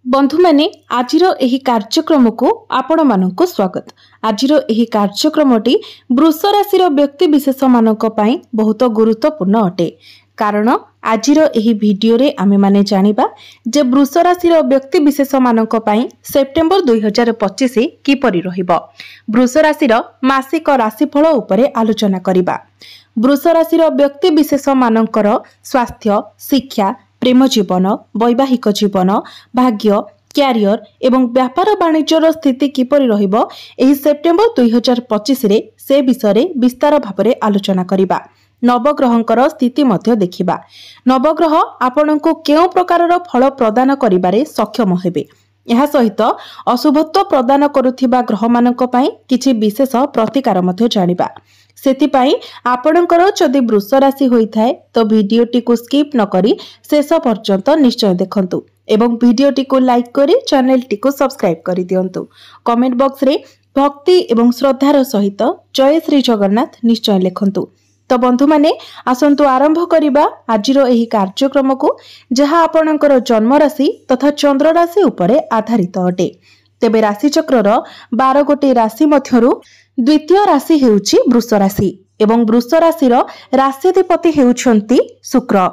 बंधु मैंने आजिर एही कार्यक्रम को आपण मानक स्वागत। आजिर एही कार्यक्रमटी वृष राशि व्यक्ति विशेष मानक पई बहुत गुरुत्वपूर्ण अटे। कारण आजिर एही वीडियो रे आमे माने जानिबा जे वृष राशि व्यक्ति विशेष मानक पई सेप्टेम्बर 2025 किपरि रहिबो। वृष राशि मासिक राशिफल उपरे आलोचना करिबा। वृष राशि व्यक्ति विशेष मानकर स्वास्थ्य, शिक्षा, प्रेम जीवन, वैवाहिक जीवन, भाग्य, क्यारियर एवं व्यापार वाणिज्यर स्थिति किपरि रहिबो एही सेप्टेम्बर 2025 रे से विषय रे विस्तार भाबरे आलोचना करिबा। नवग्रहंकर स्थिति मध्य देखिबा। नवग्रह आपनको केउ प्रकारर फल प्रदान करिबारे सक्षम हेबे। यह सहित अशुभत्व प्रदान करुथिबा ग्रह मानक पई किछि विशेष प्रतिकार मध्य जानिबा। सेतिपाई आपणकर जदि वृष राशि होइथाय तो वीडियोटी को स्किप न करी शेष पर्यंत निश्चय देखंतु एवं वीडियोटी को लाइक करी चैनल टी को सब्सक्राइब करि दियंतु। कमेंट बॉक्स रे भक्ति एवं श्रद्धार सहित जय श्री जगन्नाथ निश्चय लिखंतु। तो बंधु माने आसंतु आरंभ करिबा आजिर एही कार्यक्रम को जहा आपणकर जन्म राशि तथा चंद्र राशि उपरे आधारित अटे। तेबे राशि चक्रर 12 गोटे राशि मध्यरु द्वितीय राशि हेउची वृष राशि एवं वृष राशिर राश्याधिपति हेउछंती शुक्र।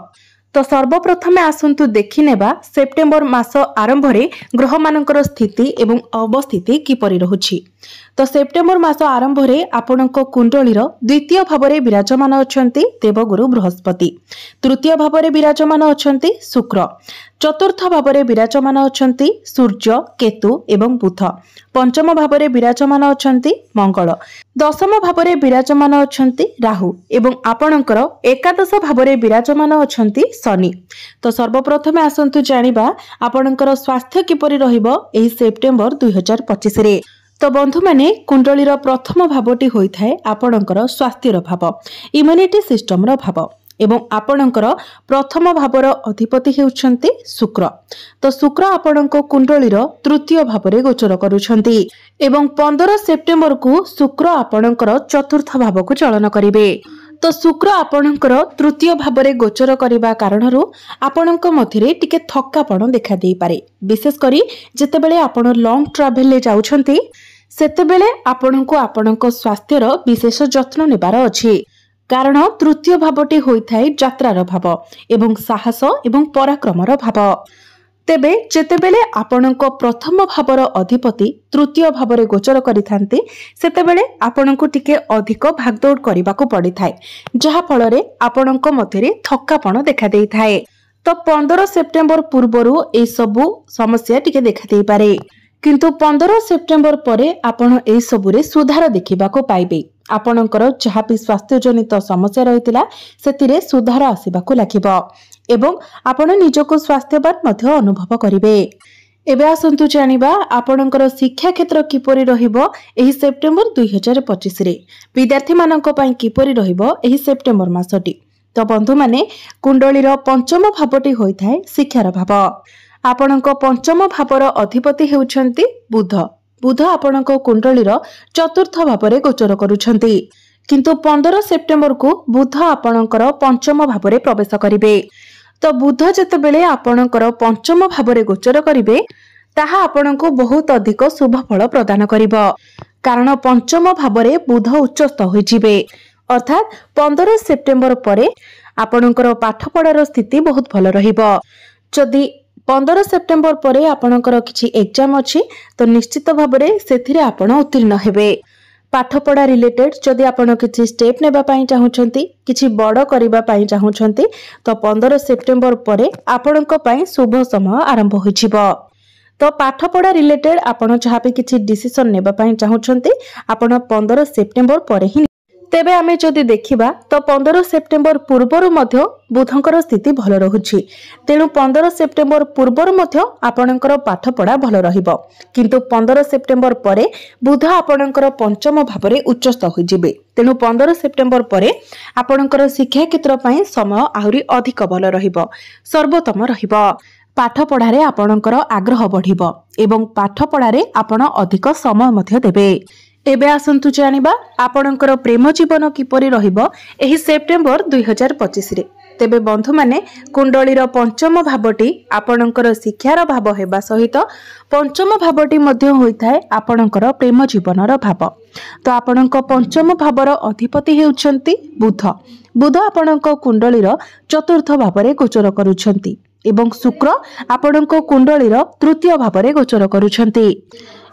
तो सर्वप्रथमे आसंतु देखिनेबा सेप्टेम्बर मास आरंभ रे ग्रह मानकर स्थिति एवं अवस्थिति किपरि रहुछि। तो सेप्टेम्बर मास आरंभ रे आपणक कुंडलीर द्वितीय भावरे विराजमान अछंती देवगुरु बृहस्पति, तृतीय भावरे विराजमान अछंती शुक्र, चतुर्थ भावरे विराजमान अछंती सूर्य, केतु एवं बुध, पंचम भावरे विराजमान अछंती मंगल, दशम भावरे विराजमान अछंती राहु एवं आपणकर एकादश भावरे विराजमान अछंती शनि। तो सर्वप्रथमे आसंतु जानिबा आपणकर स्वास्थ्य किपरि रहिबो एही सेप्टेम्बर 2025 रे। तो बंधु माने कुंडलीर प्रथम भावटी होइथाय आपणकर स्वास्थ्यर भाव, इम्युनिटी सिस्टम रो भाव एवं आपणकर प्रथम भावर अधिपति हेउछंती शुक्र। तो शुक्र आपणक कुंडलीर तृतीय भावरे गोचर करूछंती एवं 15 सेप्टेम्बर को शुक्र आपणकर चतुर्थ भाव को चलन करिवे। तो शुक्र आपणकर तृतीय भावरे गोचर करिबा कारणरू आपणक मध्यरे टिके थक्कापण देखा देई पारे। विशेष करी जेतेबेले आपण लॉन्ग ट्रैवल ले जाउछंती सेतेबेले आपणको आपणक स्वास्थ्यर विशेष जत्न नेबार अछि। कारण तृतीय भावटी होइथाय यात्रार भाव एवं साहस एवं पराक्रमर भाव। तेबे जेतेबेले आपणक प्रथम भावर अधिपति तृतीय भावरे गोचर करिथांती सेतेबेले आपणको टिके अधिक भागदौड़ करिबाको पड़िथाय, जहा फलरे आपणक मध्यरे थक्कापण देखा देइथाय। तो 15 सेप्टेम्बर पूर्वरु ए सबु समस्या टिके देखा देइ पारे, किंतु 15 सेप्टेम्बर परे आपण ए सबुरे सुधार देखिबाको पाइबे। आपणकर जहा भी स्वास्थ्य जनित समस्या रहितिला सेतिरे सुधार आसीबाको लागिबो एवं आपण निजको स्वास्थ्यवान मध्य अनुभव करिवे। एबे आसंतु जानिबा आपणकर शिक्षा क्षेत्र किपरि रहिबो एही सेप्टेम्बर 2025 रे। विद्यार्थी मानक पई किपरि रहिबो एही सेप्टेम्बर मासटी। तो बंधु माने कुंडलीर पंचम भावटी होइथाय शिक्षार भाव। आपणक पंचम भावर अधिपति हेउछंती बुध। बुध आपणक कुंडलीर चतुर्थ भावरे गोचर करूछंती, किंतु 15 सेप्टेम्बर को बुध आपणकर पंचम भावरे प्रवेश करिवे। तो बुध जेतेबेले आपणकर पंचम भावरे गोचर करिवे ताहा आपणको बहुत अधिक शुभ फल प्रदान करिवो। कारण पंचम भावरे बुध उच्चस्थ होइजिवे, अर्थात 15 सेप्टेम्बर परे आपणकर पाठपढ़ार स्थिति बहुत भल रहिबो। जदि 15 सेप्टेम्बर परे आपणकर किछि एग्जाम अछि तो निश्चित भाबरे सेथिरे आपण उत्तीर्ण हेबे। पाठपढ़ा रिलेटेड जदि आपण किछि स्टेप नेबा पई चाहुछंती, किछि बड़ करिबा पई चाहुछंती तो 15 सेप्टेम्बर परे आपणक पई शुभ समय आरंभ होइछिबो। तो पाठपढ़ा रिलेटेड आपण जहा पे किछि डिसिजन नेबा पई चाहुछंती आपण 15 सेप्टेम्बर परे ही। तेबे आमे जदि देखिबा तो 15 सेप्टेम्बर पूर्वरु मध्य बुधंकर स्थिति भल रहुछि, तेणु 15 सेप्टेम्बर पूर्वरु मध्य आपणकर पाठपढ़ा भल रहिबो। किंतु 15 सेप्टेम्बर परे बुध आपणकर पंचम भावरे उच्चस्थ होइजिबे, तेणु 15 सेप्टेम्बर परे आपणकर शिक्षा क्षेत्र पई समय आहुरी अधिक भल रहिबो, सर्वोत्तम रहिबो। पाठपढ़ारे आपणकर आग्रह बढ़िबो एवं पाठपढ़ारे आपण अधिक समय मध्य देबे। एबे आसंतु जानिबा आपणकर प्रेम जीवन किपरि रहिबो एही सेप्टेम्बर 2025 रे। तेबे बंधु माने कुंडलीर पंचम भावटी आपणकर शिक्षार भाव हेबा सहित पंचम भावटी मध्य होइथाय आपणकर प्रेम जीवनर भाव। तो आपणक पंचम भावर अधिपति हेउछंती बुध। बुध आपणक कुंडलीर चतुर्थ भावरे गोचर करूछंती एवं शुक्र आपणक कुंडलीर तृतीय भावरे गोचर करूछंती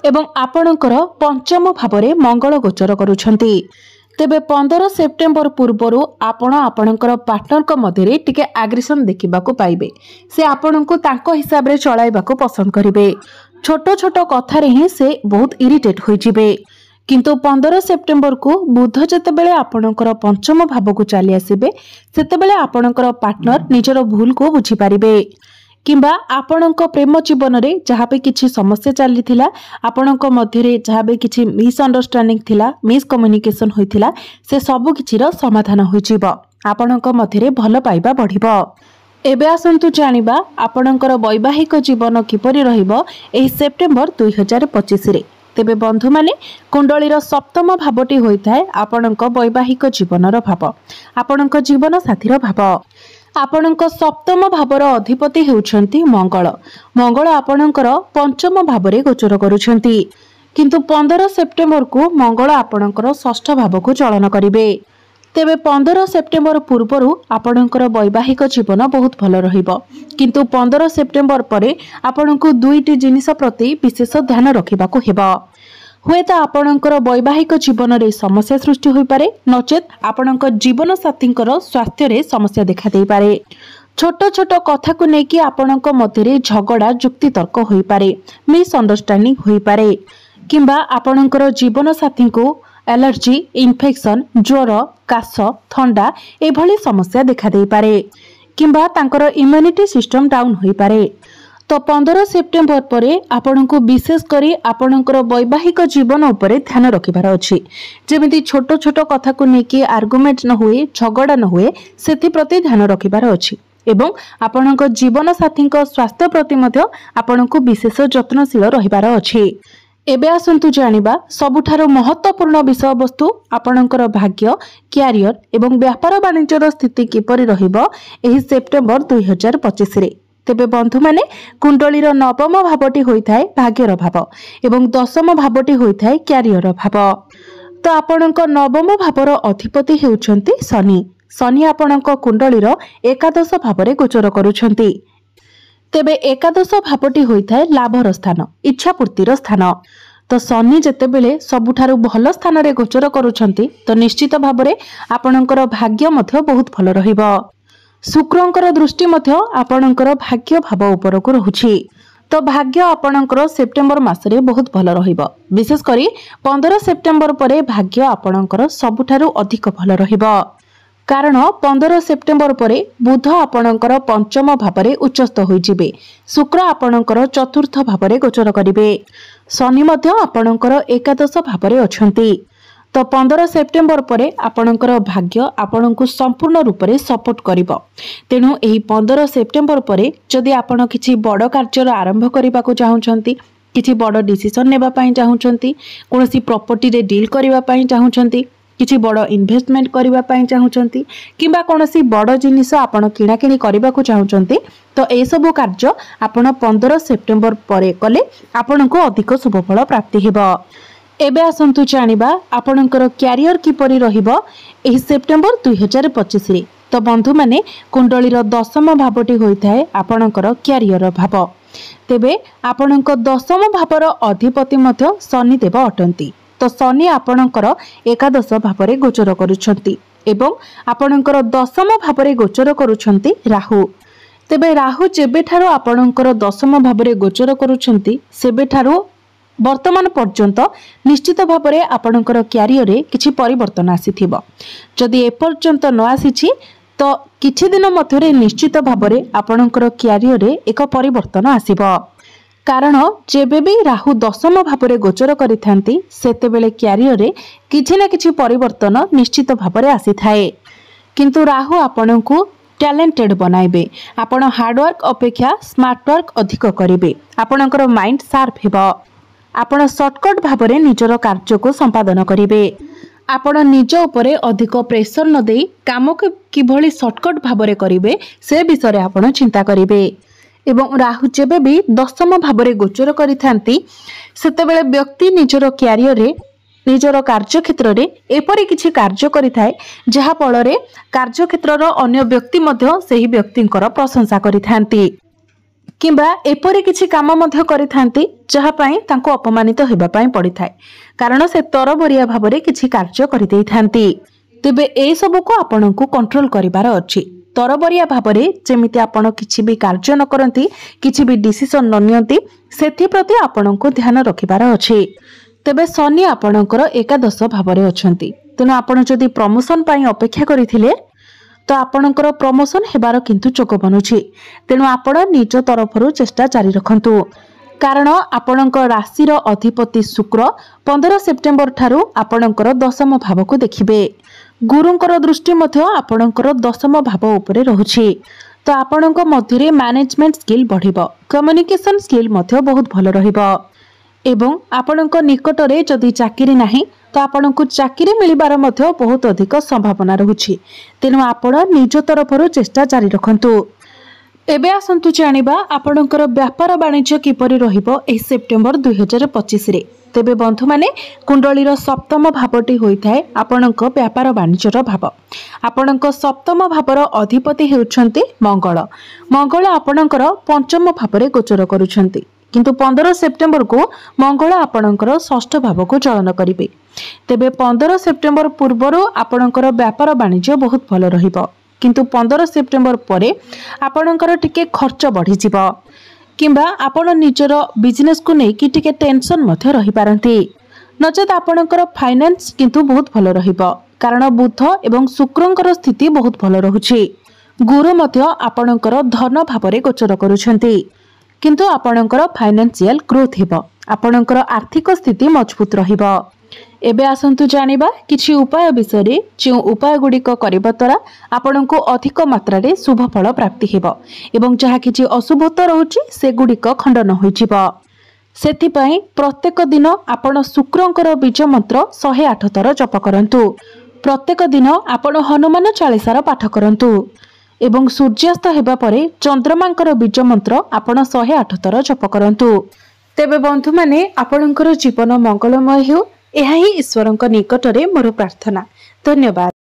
एवं आपणकर पंचम भावरे मंगल गोचर करूछंती। तेबे 15 सेप्टेम्बर पूर्वरु आपण आपणकर पार्टनर मध्य टिके एग्रेशन देखिबाकू पाइबे। से आपणको तांको हिसाब रे चलाइबाकू पसंद करिवे। छोट छोट कथारे ही से बहुत इरिटेट होई जिवे। किंतु 15 सेप्टेम्बर को बुध जेतेबेले आपणकर पंचम भाव को चली आसीबे सेतेबेले आपणकर पार्टनर निजर भूल को बुझी पारिबे किंबा आपणक प्रेम जीवन रे जहाँ भी किसी समस्या चली थिला आपणक मध्य जहाँ भी किसी मिसअंडरस्टैंडिंग थिला मिसकम्युनिकेशन होइथिला से सब किछिर समाधान होइजिबो। आपणक मध्य भल पाइबा बढ़िबो। एबे आसंतु जानिबा आपणकर वैवाहिक जीवन किपरि रहिबो एही सेप्टेम्बर 2025 रे। तेबे बंधु माने कुंडलीर सप्तम भावटी होइथाय आपणक वैवाहिक जीवनर भाव, आपणक जीवन साथीर भाव। आपणक सप्तम भावर अधिपति हेउछंती मंगल। मंगल आपणकर पंचम भावरे गोचर करूछंती किंतु 15 सेप्टेम्बर को मंगल आपणकर षष्ठ भाव को चलन करिवे। तेबे 15 सेप्टेम्बर पूर्वरु आपणकर वैवाहिक जीवन बहुत भल रहिबो किंतु 15 सेप्टेम्बर परे आपणको दुईटी जिनिस प्रति विशेष ध्यान रखिबाकू हेबो। हुए तो आपणकर वैवाहिक जीवन रे समस्या सृष्टि होई पारे नचेत आपणक जीवन साथींकर स्वास्थ्य रे समस्या देखा देई पारे। छोट छोट कथा को लेकिन आपणक मध्य झगड़ा जुक्ति तर्क होई पारे, मिसअंडरस्टैंडिंग होई पारे किंबा आपणकर जीवन साथी को एलर्जी, इन्फेक्शन, ज्वर, काश, थंडा एभली समस्या देखा देई पारे किंबा तांकर इम्यूनिटी सिस्टम डाउन होई पारे। तो 15 सेप्टेम्बर परे आपणको विशेष करी आपणकर वैवाहिक जीवन उपरे ध्यान रखिबार अछि। जेमिति छोट छोट कथा को लेकि आर्गुमेंट न हुए, झगड़ा न हुए सेति प्रति ध्यान रखिबार अछि एवं आपणक जीवन साथीक स्वास्थ्य प्रति मध्य आपणको विशेष यत्नशील रहिबार अछि। एबे आसंतु जानिबा सबुठारो महत्वपूर्ण विषय वस्तु आपणकर भाग्य, क्यारियर एवं व्यापार वाणिज्यर स्थिति किपरि रहिबो एही सेप्टेम्बर 2025 रे। तेबे बंधु माने कुंडलीर नवम भावटी होइथाय भाग्यर भाव एवं दशम भावटी होइथाय क्यारियर भाव। तो आपणक नवम भावर अधिपति हेउछंती शनि। शनि आपणक कुंडलीर एकादश भावरे गोचर करूछंती। तेबे एकादश भावटी होइथाय लाभर स्थान, इच्छा पूर्तिर स्थान। तो शनि जेतेबेले सबुठारु भल स्थान रे गोचर करूछंती तो निश्चित भावरे आपणकर भाग्य मध्य बहुत भल रहिबो। शुक्रंकर दृष्टि मध्य आपणकर भाग्य भाव उपरको रहुछि। तो भाग्य आपणकर सेप्टेम्बर मासरे बहुत भल रहिबो। विशेष करी 15 सेप्टेम्बर परे भाग्य आपणकर सबुठारु अधिक भल रहिबो कारण 15 सेप्टेम्बर परे बुध आपणकर पंचम भावरे उच्चस्थ होई जिवे, शुक्र आपणकर चतुर्थ भावरे गोचर करिवे, शनि मध्य आपणकर एकादश भावरे अछंती। तो 15 सेप्टेम्बर परे आपणकर भाग्य आपणको संपूर्ण रूप से सपोर्ट करिवो। तेणु एही 15 सेप्टेम्बर परे जदि आपण किछि बड़ कार्य आरंभ करबा को चाहुचंती, किछि बड़ डिसिजन नेबा पई चाहुचंती, कोनोसी प्रॉपर्टी रे डील करबा पई चाहुचंती, किछि बड़ इन्वेस्टमेंट करबा पई चाहुचंती किंबा कोनोसी बड़ जिनिस आपण किणा किणी करबा को चाहुचंती तो ए सब कार्य आपण 15 सेप्टेम्बर परे कले आपणको अधिक शुभफल प्राप्ति हेबो। एबे आसंतु जानिबा आपणकर क्यारियर किपरि रहिबो एही सेप्टेम्बर 2025 रे। तो बंधु माने कुंडलीर दशम भावटी होइथाय आपणकर क्यारियर भाव। तेबे आपणक दशम भावर अधिपति मध्य शनि देव अटंती। तो शनि आपणकर एकादश भावरे गोचर करूछंती एवं आपणकर दशम भावरे गोचर करूछंती राहु। तेबे राहु जेबेठारो आपणकर दशम भावरे गोचर करूछंती सेबेठारो वर्तमान पर्यंत निश्चित भाव में आपणकर क्यारियर रे किछि परिवर्तन आसीथिबो। जदि ए पर्यंत न आसीछि तो किछि दिन मध्यरे निश्चित भाव में आपणकर क्यारियर रे एक परिवर्तन आसीबो कारण जेबे भी राहु दशम भाव में गोचर करिथांती सेतेबेले क्यारियर रे किछि ना किछि परिवर्तन निश्चित भाव में आसीथाए। किंतु राहु आपणको टैलेंटेड बनाइबे, आपण हार्डवर्क अपेक्षा स्मार्ट वर्क अधिक करिवे, आपणकर माइंड शार्प हेबो, आपण शॉर्टकट भाव में निजर कार्य को संपादन करिवे। आपण निज उपरे अधिक प्रेशर न देई काम को किभली शॉर्टकट भाबरे करिवे से विषय आपण चिंता करिवे। एवं राहु जेबे भी दशम भाबरे गोचर करिथांती सेतेबेले व्यक्ति निजर क्यारियर रे निजर कार्यक्षेत्र रे एपरि किछि कार्य करिथाय जहा फଳରେ कार्यक्षेत्रर अन्य व्यक्ति मध्य सेही व्यक्तिंकर प्रशंसा करिथांती किंबा एपरि किछि काम मध्य करिथांती जहा पई तांको अपमानित हेबा पई पड़िथाय कारण से तरबरिया भाबरे किछि कार्य करि देइथांती। तेबे ए सब को आपनकु कंट्रोल करिवार अछि। तरबरिया भाबरे जेमिति आपण किछि भी कार्य न करंती किछि भी डिसिजन न नियंती सेथि प्रति आपनकु ध्यान रखिबार अछि। तेबे शनि आपणकर एकादश भावरे अछंती तेणु आपण जदि प्रमोशन पाई अपेक्षा करिथिले तो आपणकर प्रमोशन हेबार किंतु चोक बनुछि। तेणु आपण निज तरफरु चेष्टा जारी रखंतु कारण आपणकर राशि रो अधिपति शुक्र 15 सेप्टेम्बर ठारू आपणकर दशम भाव को देखिबे। गुरुंकर दृष्टि मध्य आपणकर दशम भाव उपरे रहुछि तो आपणक मध्यरे मैनेजमेंट स्किल बढ़िबो कम्युनिकेशन स्किल मध्य बहुत भलो रहिबो एवं आपणक निकटरे जदि चाकरी नाही तो आपणकु चाकरी मिलिबार मध्य बहुत अधिक संभावना रहुछि। तेणु आपण निज तरफरु चेष्टा जारी रखंतु। एबे आसंतु जानिबा आपणकर व्यापार वाणिज्य किपरि रहिबो एही सेप्टेम्बर 2025 रे। तेबे बंधु माने कुंडलीर सप्तम भावटी होइथाय आपणक व्यापार वाणिज्यर भाव। आपणक सप्तम भावर अधिपति हेउछंती मंगल। मंगल आपणकर पंचम भावरे गोचर करूछंती किंतु 15 सेप्टेम्बर को मंगल आपणकर षष्ठ भाव को चलन करिवे। तेबे 15 सेप्टेम्बर पूर्वरु आपणकर व्यापार वाणिज्य बहुत भलो रहिबो किंतु 15 सेप्टेम्बर परे आपणकर टिके खर्च बढ़ी जिवो किंबा आपण निजर बिजनेस को नै कि टिके टेंशन मध्य रहि पारंती नचेत आपणकर फाइनेंस किंतु बहुत भलो रहिबो कारण बुध एवं शुक्रंकर स्थिति बहुत भलो रहुछि। गुरु मध्य आपणकर धन भावरे गोचर करूछंती किंतु आपणकर फाइनेंशियल ग्रोथ हेबो आपणकर आर्थिक स्थिति मजबूत रहिबो। एबे आसंतु जानिबा किछि उपाय विषय जो उपाय गुड़िक करबा द्वारा आपणको अधिक मात्रा रे शुभ फल प्राप्ति हेबो एवं जहा किछि अशुभता रहउछि से गुड़िक खंडन होइजिबो। सेथि पई प्रत्येक दिन आपण शुक्रंकर बीज मंत्र 108 थर जप करंतु। प्रत्येक दिन आपण हनुमान चालीसार पाठ करंतु एवं सूर्यास्त हेबा परे चंद्रमांकर बीज मंत्र आपण 108 थर जप करंतु। तेबे बंधु माने आपणकर जीवन मंगलमय हेउ एहा ही ईश्वरंक निकटरे मोर प्रार्थना। धन्यवाद।